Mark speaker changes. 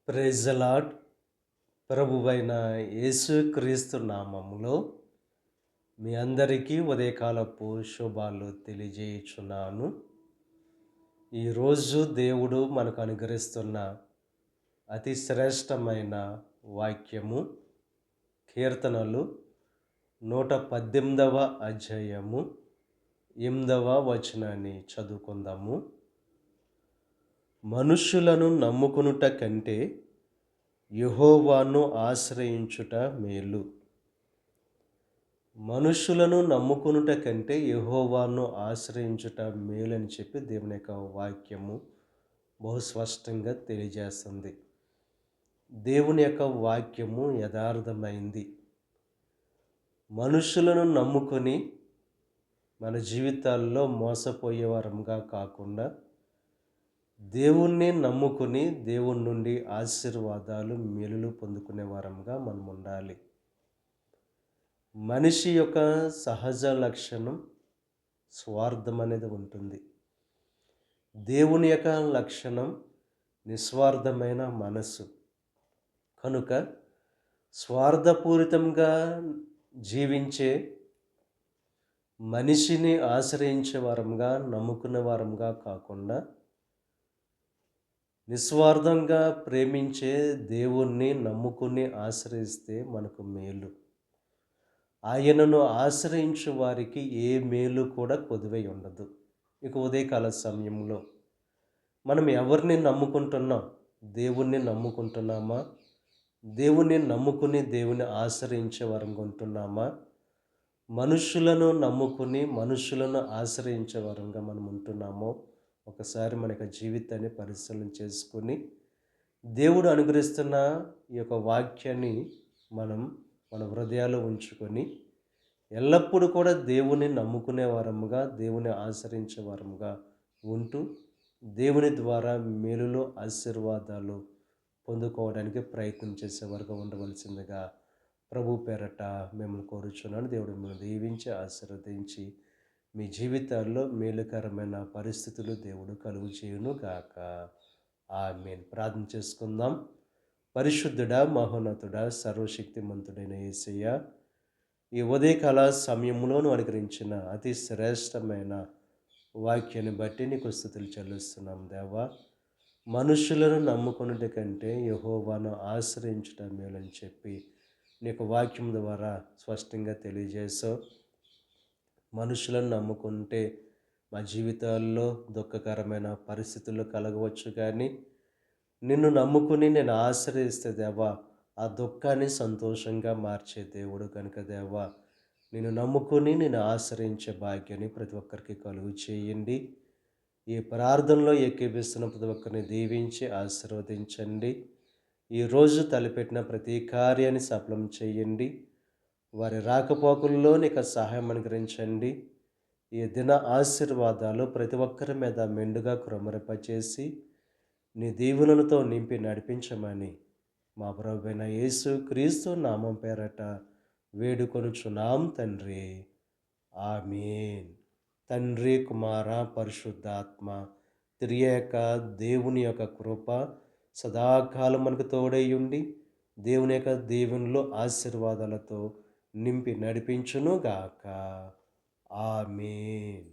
Speaker 1: Praise the lord. ప్రభువైన యేసుక్రీస్తు నామములో మీ అందరికీ ఉదయకాలపు శుభాలు తెలియజేయుచున్నాను. ఈరోజు దేవుడు మనకు అనుగ్రహిస్తున్న అతి శ్రేష్టమైన వాక్యము కీర్తనలు 118వ అధ్యాయము 8వ వచనాన్ని చదువుకుందాము. మనుష్యులను నమ్ముకొనుట కంటే యెహోవాను ఆశ్రయించుట మేలు. మనుష్యులను నమ్ముకొనుట కంటే యెహోవాను ఆశ్రయించుట మేలని చెప్పి దేవుని యొక్క వాక్యము బహు స్పష్టంగా తెలియజేస్తుంది. దేవుని యొక్క వాక్యము యథార్థమైంది. మనుషులను నమ్ముకొని మన జీవితాల్లో మోసపోయే వారంగా కాకుండా దేవుణ్ణి నమ్ముకుని దేవుని నుండి ఆశీర్వాదాలు మేలులు పొందుకునే వారంగా మనం ఉండాలి. మనిషి యొక్క సహజ లక్షణం స్వార్థం అనేది ఉంటుంది. దేవుని యొక్క లక్షణం నిస్వార్థమైన మనస్సు. కనుక స్వార్థపూరితంగా జీవించే మనిషిని ఆశ్రయించే వారంగా నమ్ముకునే వారంగా కాకుండా నిస్వార్థంగా ప్రేమించే దేవుణ్ణి నమ్ముకుని ఆశ్రయిస్తే మనకు మేలు. ఆయనను ఆశ్రయించు వారికి ఏ మేలు కూడా కొదువై ఉండదు. ఇక ఉదయకాల సమయంలో మనం ఎవరిని నమ్ముకుంటున్నాం? దేవుణ్ణి నమ్ముకుంటున్నామా? దేవుణ్ణి నమ్ముకుని దేవుని ఆశ్రయించే వారంగా ఉంటున్నామా? మనుషులను నమ్ముకుని మనుషులను ఆశ్రయించే వారంగా మనం ఉంటున్నామో ఒకసారి మన యొక్క జీవితాన్ని పరిశీలన చేసుకొని దేవుడు అనుగ్రహిస్తున్న ఈ యొక్క వాక్యాన్ని మనం మన హృదయాల్లో ఉంచుకొని ఎల్లప్పుడూ కూడా దేవుని నమ్ముకునే వారముగా దేవుని ఆశ్రయించే వారముగా ఉంటూ దేవుని ద్వారా మేలులు ఆశీర్వాదాలు పొందుకోవడానికి ప్రయత్నం చేసేవారుగా ఉండవలసిందిగా ప్రభు పేరట మిమ్మల్ని కోరుచున్నాను. దేవుడు మిమ్మల్ని దీవించి ఆశీర్వదించి మీ జీవితాల్లో మేలుకరమైన పరిస్థితులు దేవుడు కలుగు చేయును గాక. ఆమేన్. ప్రార్థన చేసుకుందాం. పరిశుద్ధుడా, మహోన్నతుడా, సర్వశక్తిమంతుడైన యేసయ్య, ఈ ఉదయకాల సమయంలోను అనుగ్రహించిన అతి శ్రేష్టమైన వాక్యాన్ని బట్టి నీకు స్తుతులు చెల్లిస్తున్నాం దేవా. మనుషులను నమ్ముకున్నటి కంటే యెహోవాను ఆశ్రయించుట మేలని చెప్పి నీకు వాక్యం ద్వారా స్పష్టంగా తెలియజేశావు. మనుషులను నమ్ముకుంటే మా జీవితాల్లో దుఃఖకరమైన పరిస్థితులు కలగవచ్చు, కానీ నిన్ను నమ్ముకుని నేను ఆశ్రయిస్తే దేవా ఆ దుఃఖాన్ని సంతోషంగా మార్చే దేవుడు కనుక దేవా, నిన్ను నమ్ముకుని నేను ఆశ్రయించే భాగ్యాన్ని ప్రతి ఒక్కరికి కలుగు చేయండి. ఈ ప్రార్థనలో ఏకీభిస్తున్న ప్రతి ఒక్కరిని దీవించి ఆశీర్వదించండి. ఈరోజు తలపెట్టిన ప్రతి కార్యాన్ని సఫలం చేయండి. వారి రాకపోకల్లో నీకు సహాయం అనుగ్రహించండి. ఈ దిన ఆశీర్వాదాలు ప్రతి ఒక్కరి మీద మెండుగా కృమరింపచేసి నీ దీవెనలతో నింపి నడిపించమని మా ప్రభువైన యేసుక్రీస్తు నామం పేరట వేడుకొనుచున్నాం తండ్రి. ఆమేన్. తండ్రి, కుమార, పరిశుద్ధాత్మ త్రియేక దేవుని యొక్క కృప సదాకాలం మనకు తోడై ఉండి దేవుని యొక్క దీవెనలు ఆశీర్వాదాలతో నింపి నడిపించును గాక. ఆమేన్.